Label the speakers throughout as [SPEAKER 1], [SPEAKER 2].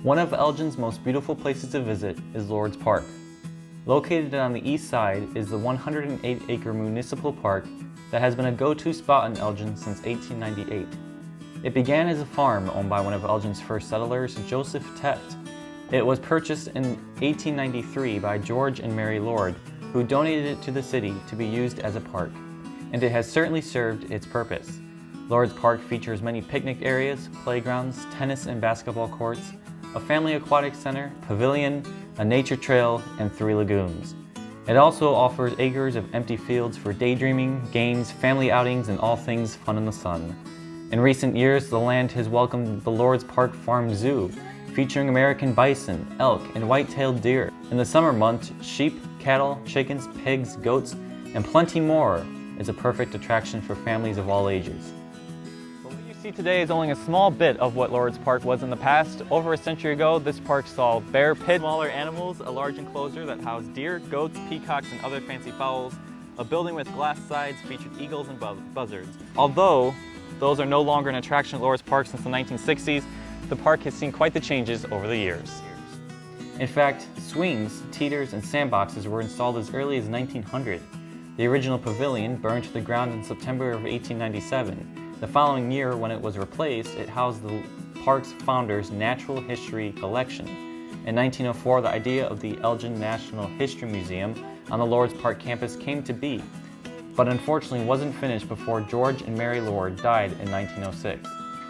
[SPEAKER 1] One of Elgin's most beautiful places to visit is Lord's Park. Located on the east side is the 108-acre municipal park that has been a go-to spot in Elgin since 1898. It began as a farm owned by one of Elgin's first settlers, Joseph Teft. It was purchased in 1893 by George and Mary Lord, who donated it to the city to be used as a park, and it has certainly served its purpose. Lord's Park features many picnic areas, playgrounds, tennis and basketball courts, a family aquatic center, pavilion, a nature trail, and 3 lagoons. It also offers acres of empty fields for daydreaming, games, family outings, and all things fun in the sun. In recent years, the land has welcomed the Lord's Park Farm Zoo, featuring American bison, elk, and white-tailed deer. In the summer months, sheep, cattle, chickens, pigs, goats, and plenty more is a perfect attraction for families of all ages. What you see today is only a small bit of what Lord's Park was in the past. Over a century ago, this park saw bear pit, smaller animals, a large enclosure that housed deer, goats, peacocks, and other fancy fowls. A building with glass sides featured eagles and buzzards. Although those are no longer an attraction at Lord's Park since the 1960s, the park has seen quite the changes over the years. In fact, swings, teeters, and sandboxes were installed as early as 1900. The original pavilion burned to the ground in September of 1897. The following year, when it was replaced, it housed the park's founder's natural history collection. In 1904, the idea of the Elgin National History Museum on the Lord's Park campus came to be, but unfortunately wasn't finished before George and Mary Lord died in 1906.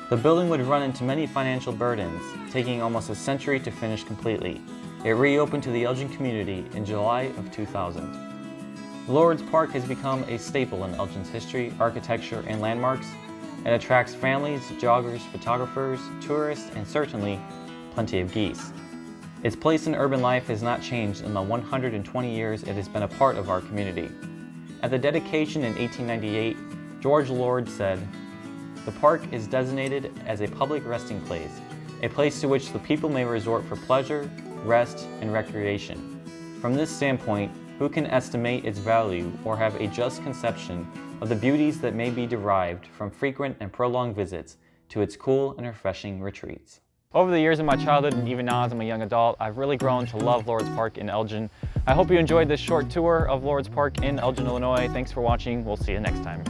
[SPEAKER 1] The building would run into many financial burdens, taking almost a century to finish completely. It reopened to the Elgin community in July of 2000. Lord's Park has become a staple in Elgin's history, architecture, and landmarks. It attracts families, joggers, photographers, tourists, and certainly plenty of geese. Its place in urban life has not changed in the 120 years it has been a part of our community. At the dedication in 1898, George Lord said, "The park is designated as a public resting place, a place to which the people may resort for pleasure, rest, and recreation. From this standpoint, who can estimate its value or have a just conception of the beauties that may be derived from frequent and prolonged visits to its cool and refreshing retreats?" Over the years of my childhood, and even now as I'm a young adult, I've really grown to love Lord's Park in Elgin. I hope you enjoyed this short tour of Lord's Park in Elgin, Illinois. Thanks for watching. We'll see you next time.